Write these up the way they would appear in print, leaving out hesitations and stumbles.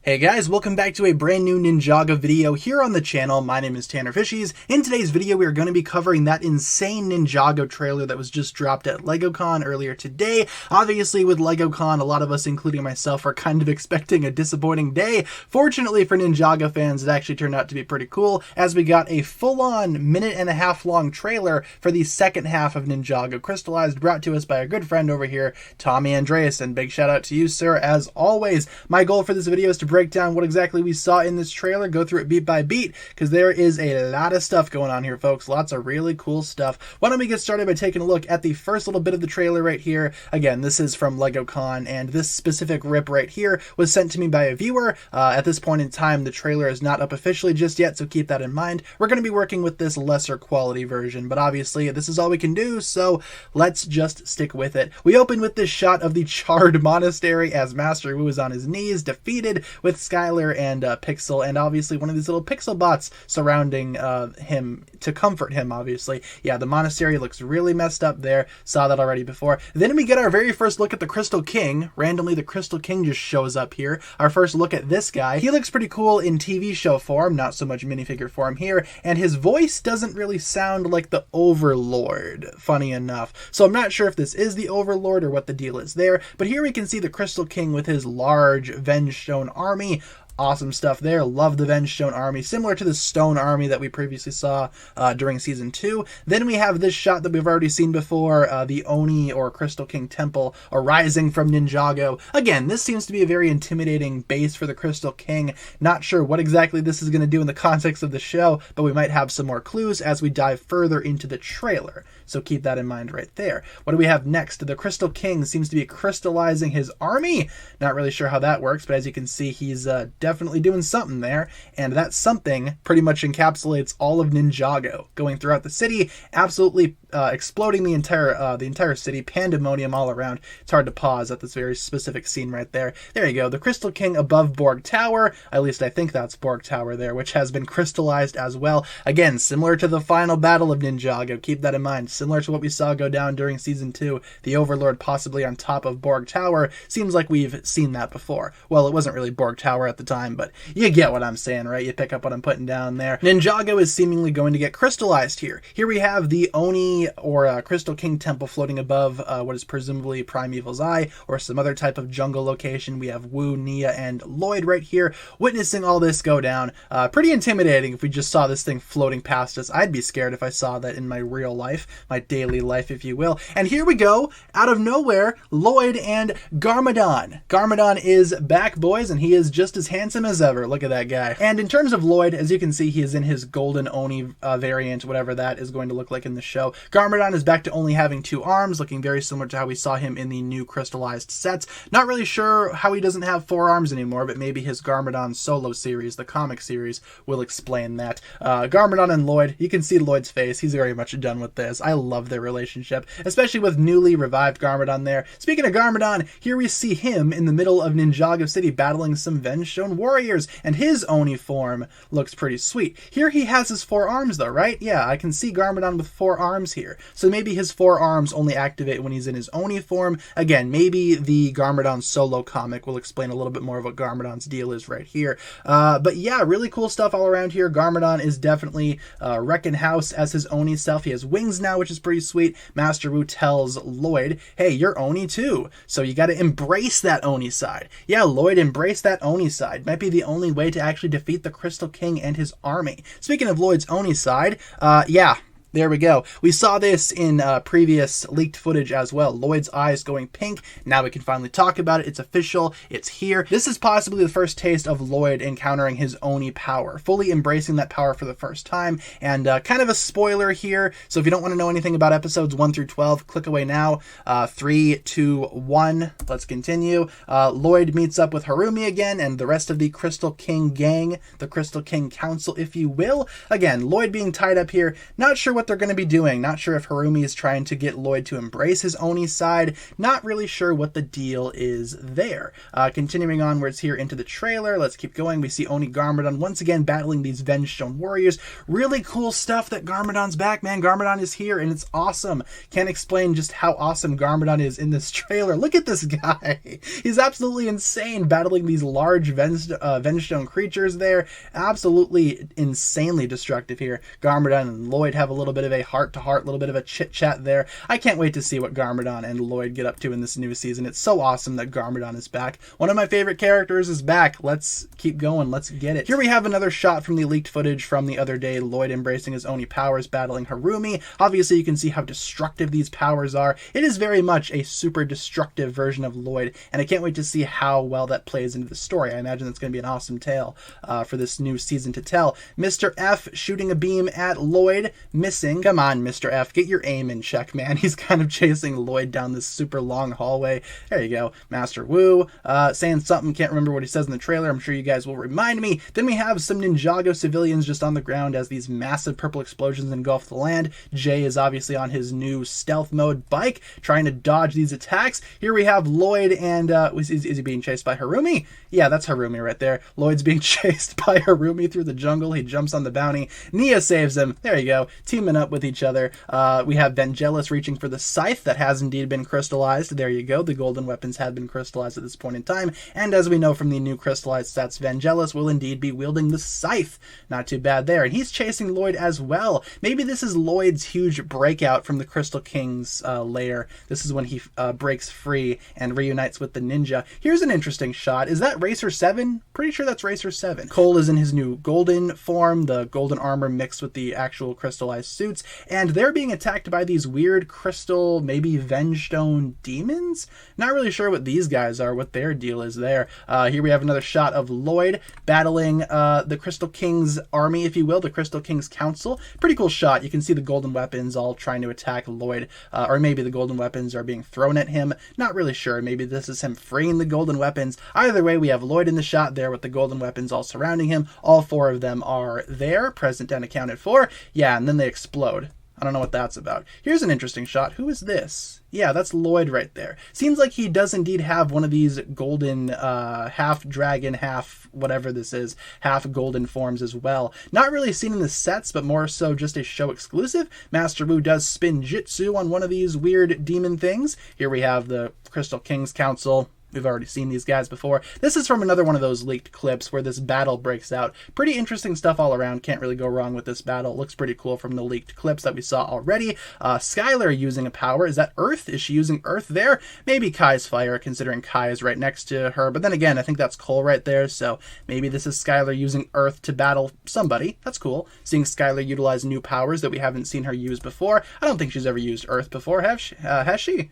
Hey guys, welcome back to a brand new Ninjago video here on the channel. My name is TannerFishies. In today's video, we are going to be covering that insane Ninjago trailer that was just dropped at LEGOCON earlier today. Obviously, with LEGOCON, a lot of us, including myself, are kind of expecting a disappointing day. Fortunately for Ninjago fans, it actually turned out to be pretty cool, as we got a full-on minute-and-a-half long trailer for the second half of Ninjago Crystalized, brought to us by our good friend over here, Tommy Andreas, and big shout out to you, sir, as always. My goal for this video is to break down what exactly we saw in this trailer, go through it beat by beat, because there is a lot of stuff going on here, folks. Lots of really cool stuff. Why don't we get started by taking a look at the first little bit of the trailer right here. Again, this is from LEGOCON, and this specific rip right here was sent to me by a viewer. At this point in time, the trailer is not up officially just yet, so keep that in mind. We're going to be working with this lesser quality version, but obviously this is all we can do, so let's just stick with it. We open with this shot of the charred monastery as Master Wu is on his knees, defeated, with Skylar and Pixel, and obviously one of these little pixel bots surrounding him to comfort him, obviously. Yeah, the monastery looks really messed up there. Saw that already before. Then we get our very first look at the Crystal King. Randomly, the Crystal King just shows up here. Our first look at this guy. He looks pretty cool in TV show form, not so much minifigure form here, and his voice doesn't really sound like the Overlord, funny enough. So I'm not sure if this is the Overlord or what the deal is there, but here we can see the Crystal King with his large Vengestone army. Awesome stuff there. Love the Vengestone army, similar to the stone army that we previously saw during season 2. Then we have this shot that we've already seen before, the Oni or Crystal King temple arising from Ninjago. Again, this seems to be a very intimidating base for the Crystal King. Not sure what exactly this is going to do in the context of the show, but we might have some more clues as we dive further into the trailer. So keep that in mind right there. What do we have next? The Crystal King seems to be crystallizing his army. Not really sure how that works, but as you can see, he's definitely doing something there, and that something pretty much encapsulates all of Ninjago, going throughout the city, absolutely exploding the entire city, pandemonium all around. It's hard to pause at this very specific scene right there. There you go, the Crystal King above Borg Tower, at least I think that's Borg Tower there, which has been crystallized as well. Again, similar to the final battle of Ninjago, keep that in mind. Similar to what we saw go down during season 2, the Overlord possibly on top of Borg Tower. Seems like we've seen that before. Well, it wasn't really Borg Tower at the time, but you get what I'm saying, right? You pick up what I'm putting down there. Ninjago is seemingly going to get crystallized here. Here we have the Oni or Crystal King temple floating above what is presumably Primeval's Eye or some other type of jungle location. We have Wu, Nia, and Lloyd right here witnessing all this go down. Pretty intimidating if we just saw this thing floating past us. I'd be scared if I saw that in my real life, my daily life, if you will. And here we go, out of nowhere, Lloyd and Garmadon. Garmadon is back, boys, and he is just as handsome as ever. Look at that guy. And in terms of Lloyd, as you can see, he is in his golden Oni variant, whatever that is going to look like in the show. Garmadon is back to only having 2 arms, looking very similar to how we saw him in the new Crystalized sets. Not really sure how he doesn't have 4 arms anymore, but maybe his Garmadon solo series, the comic series, will explain that. Garmadon and Lloyd, you can see Lloyd's face. He's very much done with this. I love their relationship, especially with newly revived Garmadon there. Speaking of Garmadon, here we see him in the middle of Ninjago City battling some Vengestone warriors, and his Oni form looks pretty sweet. Here he has his 4 arms though, right? Yeah, I can see Garmadon with 4 arms here. So maybe his 4 arms only activate when he's in his Oni form. Again, maybe the Garmadon solo comic will explain a little bit more of what Garmadon's deal is right here. But yeah, really cool stuff all around here. Garmadon is definitely wrecking house as his Oni self. He has wings now, which is pretty sweet. Master Wu tells Lloyd, hey, you're Oni too, so you got to embrace that Oni side. Yeah, Lloyd, embrace that Oni side. Might be the only way to actually defeat the Crystal King and his army. Speaking of Lloyd's Oni side, yeah, there we go. We saw this in previous leaked footage as well. Lloyd's eyes going pink. Now we can finally talk about it. It's official. It's here. This is possibly the first taste of Lloyd encountering his Oni power, fully embracing that power for the first time. And kind of a spoiler here. So if you don't want to know anything about episodes 1 through 12, click away now. 3, 2, 1. Let's continue. Lloyd meets up with Harumi again and the rest of the Crystal King gang, the Crystal King Council, if you will. Again, Lloyd being tied up here. Not sure what what they're going to be doing. Not sure if Harumi is trying to get Lloyd to embrace his Oni side. Not really sure what the deal is there. Continuing onwards here into the trailer, let's keep going. We see Oni Garmadon once again battling these Vengestone warriors. Really cool stuff that Garmadon's back, man. Garmadon is here, and it's awesome. Can't explain just how awesome Garmadon is in this trailer. Look at this guy. He's absolutely insane, battling these large Vengestone creatures there. Absolutely insanely destructive here. Garmadon and Lloyd have a little bit of a heart-to-heart, little bit of a chit-chat there. I can't wait to see what Garmadon and Lloyd get up to in this new season. It's so awesome that Garmadon is back. One of my favorite characters is back. Let's keep going. Let's get it. Here we have another shot from the leaked footage from the other day. Lloyd embracing his Oni powers, battling Harumi. Obviously, you can see how destructive these powers are. It is very much a super destructive version of Lloyd, and I can't wait to see how well that plays into the story. I imagine that's going to be an awesome tale for this new season to tell. Mr. F shooting a beam at Lloyd, missing. Come on, Mr. F, get your aim in check, man. He's kind of chasing Lloyd down this super long hallway. There you go. Master Wu saying something, can't remember what he says in the trailer. I'm sure you guys will remind me. Then we have some Ninjago civilians just on the ground as these massive purple explosions engulf the land. Jay is obviously on his new stealth mode bike, trying to dodge these attacks. Here we have Lloyd and, is he being chased by Harumi? Yeah, that's Harumi right there. Lloyd's being chased by Harumi through the jungle. He jumps on the bounty. Nia saves him. There you go. Teaming up with each other. We have Vangelis reaching for the scythe that has indeed been crystallized. There you go. The golden weapons had been crystallized at this point in time. And as we know from the new crystallized sets, Vangelis will indeed be wielding the scythe. Not too bad there. And he's chasing Lloyd as well. Maybe this is Lloyd's huge breakout from the Crystal King's lair. This is when he breaks free and reunites with the ninja. Here's an interesting shot. Is that Racer 7? Pretty sure that's Racer 7. Cole is in his new golden form, the golden armor mixed with the actual crystallized suits, and they're being attacked by these weird crystal, maybe Vengestone demons? Not really sure what these guys are, what their deal is there. Here we have another shot of Lloyd battling the Crystal King's army, if you will, the Crystal King's council. Pretty cool shot. You can see the golden weapons all trying to attack Lloyd, or maybe the golden weapons are being thrown at him. Not really sure. Maybe this is him freeing the golden weapons. Either way, we have Lloyd in the shot there with the golden weapons all surrounding him. All four of them are there, present and accounted for. Yeah, and then they explode. I don't know what that's about. Here's an interesting shot. Who is this? Yeah, that's Lloyd right there. Seems like he does indeed have one of these golden half dragon, half whatever this is, half golden forms as well. Not really seen in the sets, but more so just a show exclusive. Master Wu does spin jutsu on one of these weird demon things. Here we have the Crystal King's Council. We've already seen these guys before. This is from another one of those leaked clips where this battle breaks out. Pretty interesting stuff all around. Can't really go wrong with this battle. It looks pretty cool from the leaked clips that we saw already. Skylar using a power. Is that Earth? Is she using Earth there? Maybe Kai's fire, considering Kai is right next to her. But then again, I think that's Cole right there. So maybe this is Skylar using Earth to battle somebody. That's cool. Seeing Skylar utilize new powers that we haven't seen her use before. I don't think she's ever used Earth before, has she?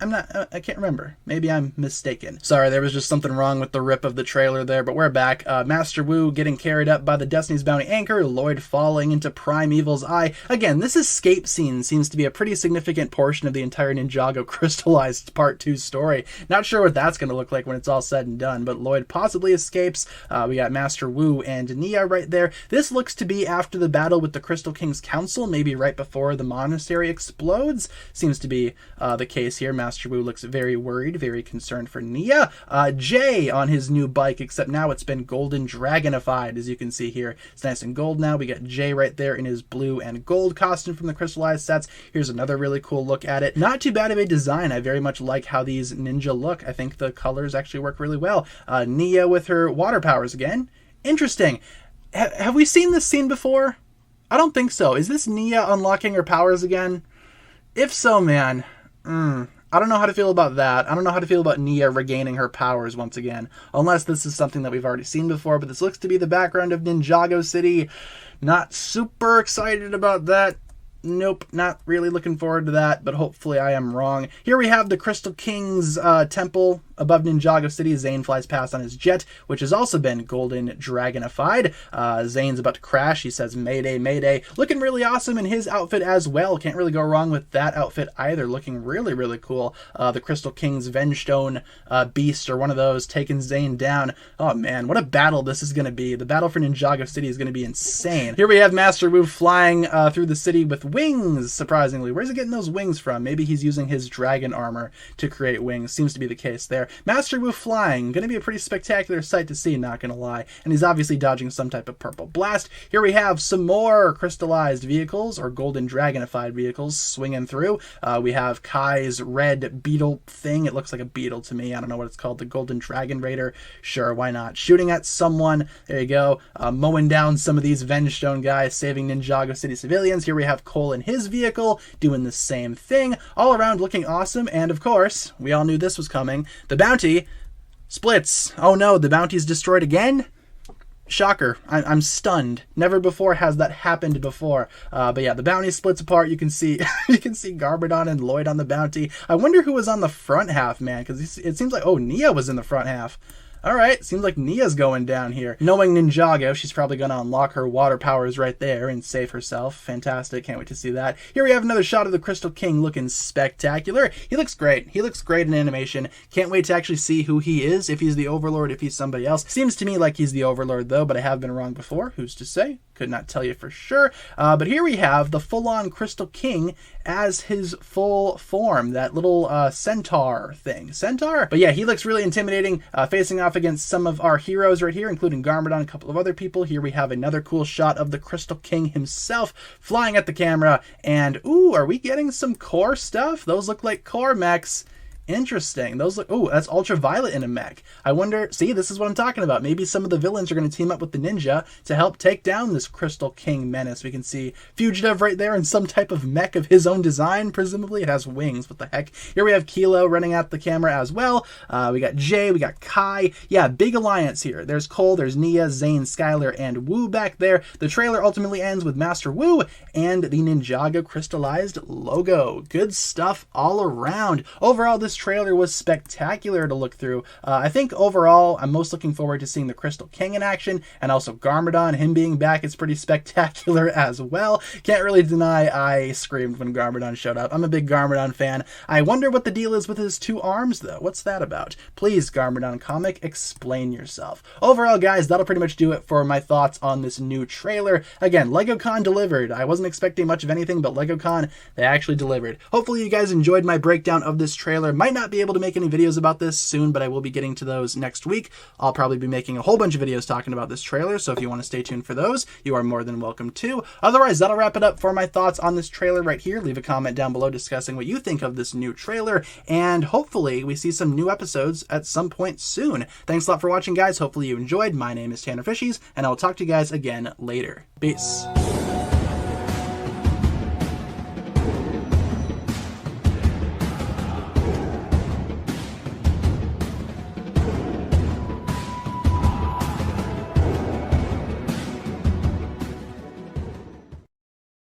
I can't remember. Maybe I'm mistaken. Sorry, there was just something wrong with the rip of the trailer there, but we're back. Master Wu getting carried up by the Destiny's Bounty anchor, Lloyd falling into Primeval's eye. Again, this escape scene seems to be a pretty significant portion of the entire Ninjago Crystalized Part 2 story. Not sure what that's going to look like when it's all said and done, but Lloyd possibly escapes. We got Master Wu and Nia right there. This looks to be after the battle with the Crystal King's Council, maybe right before the monastery explodes. Seems to be the case here. Master Wu looks very worried, very concerned for Nia. Jay on his new bike, except now it's been golden dragonified, as you can see here. It's nice and gold now. We got Jay right there in his blue and gold costume from the crystallized sets. Here's another really cool look at it. Not too bad of a design. I very much like how these ninja look. I think the colors actually work really well. Nia with her water powers again. Interesting. Have we seen this scene before? I don't think so. Is this Nia unlocking her powers again? If so, man, I don't know how to feel about that. I don't know how to feel about Nia regaining her powers once again. Unless this is something that we've already seen before, but this looks to be the background of Ninjago City. Not super excited about that. Nope, not really looking forward to that, but hopefully I am wrong. Here we have the Crystal King's temple above Ninjago City, Zane flies past on his jet, which has also been golden dragonified. Zane's about to crash. He says, "Mayday, mayday." Looking really awesome in his outfit as well. Can't really go wrong with that outfit either. Looking really, really cool. The Crystal King's Vengestone beast, or one of those, taking Zane down. Oh man, what a battle this is going to be. The battle for Ninjago City is going to be insane. Here we have Master Wu flying through the city with wings, surprisingly. Where's he getting those wings from? Maybe he's using his dragon armor to create wings. Seems to be the case there. Master Wu flying. Going to be a pretty spectacular sight to see, not going to lie. And he's obviously dodging some type of purple blast. Here we have some more crystallized vehicles, or golden dragonified vehicles, swinging through. We have Kai's red beetle thing. It looks like a beetle to me. I don't know what it's called. The Golden Dragon Raider. Sure, why not? Shooting at someone. There you go. Mowing down some of these Vengestone guys, saving Ninjago City civilians. Here we have Cole in his vehicle doing the same thing. All around looking awesome. And of course, we all knew this was coming. The bounty splits. Oh no, the bounty's destroyed again? Shocker. I'm stunned. Never before has that happened before. But yeah, the bounty splits apart. You can see you can see Garmadon and Lloyd on the bounty. I wonder who was on the front half, man, because it seems like, oh, Nia was in the front half. All right, seems like Nia's going down here. Knowing Ninjago, she's probably going to unlock her water powers right there and save herself. Fantastic, can't wait to see that. Here we have another shot of the Crystal King looking spectacular. He looks great. He looks great in animation. Can't wait to actually see who he is, if he's the Overlord, if he's somebody else. Seems to me like he's the Overlord though, but I have been wrong before. Who's to say? Could not tell you for sure. But here we have the full-on Crystal King as his full form, that little centaur thing. Centaur? But yeah, he looks really intimidating, facing off against some of our heroes right here, including Garmadon, a couple of other people. Here we have another cool shot of the Crystal King himself flying at the camera. And ooh, are we getting some core stuff? Those look like core mechs. Interesting. Those look, oh, that's Ultraviolet in a mech. I wonder, see, this is what I'm talking about. Maybe some of the villains are going to team up with the ninja to help take down this Crystal King menace. We can see Fugitive right there in some type of mech of his own design, presumably. It has wings, what the heck. Here we have Kilo running at the camera as well. We got Jay, we got Kai. Yeah, big alliance here. There's Cole, there's Nia, Zane, Skylar, and Wu back there. The trailer ultimately ends with Master Wu and the Ninjago Crystalized logo. Good stuff all around. Overall, this trailer was spectacular to look through. I think overall, I'm most looking forward to seeing the Crystal King in action, and also Garmadon, him being back, is pretty spectacular as well. Can't really deny I screamed when Garmadon showed up. I'm a big Garmadon fan. I wonder what the deal is with his two arms, though. What's that about? Please, Garmadon comic, explain yourself. Overall, guys, that'll pretty much do it for my thoughts on this new trailer. Again, LEGOCON delivered. I wasn't expecting much of anything, but LEGOCON, they actually delivered. Hopefully you guys enjoyed my breakdown of this trailer. Might not be able to make any videos about this soon, but I will be getting to those next week. I'll probably be making a whole bunch of videos talking about this trailer, so if you want to stay tuned for those, you are more than welcome to. Otherwise, that'll wrap it up for my thoughts on this trailer right here. Leave a comment down below discussing what you think of this new trailer, and hopefully we see some new episodes at some point soon. Thanks a lot for watching, guys. Hopefully you enjoyed. My name is TannerFishies, and I will talk to you guys again later. Peace.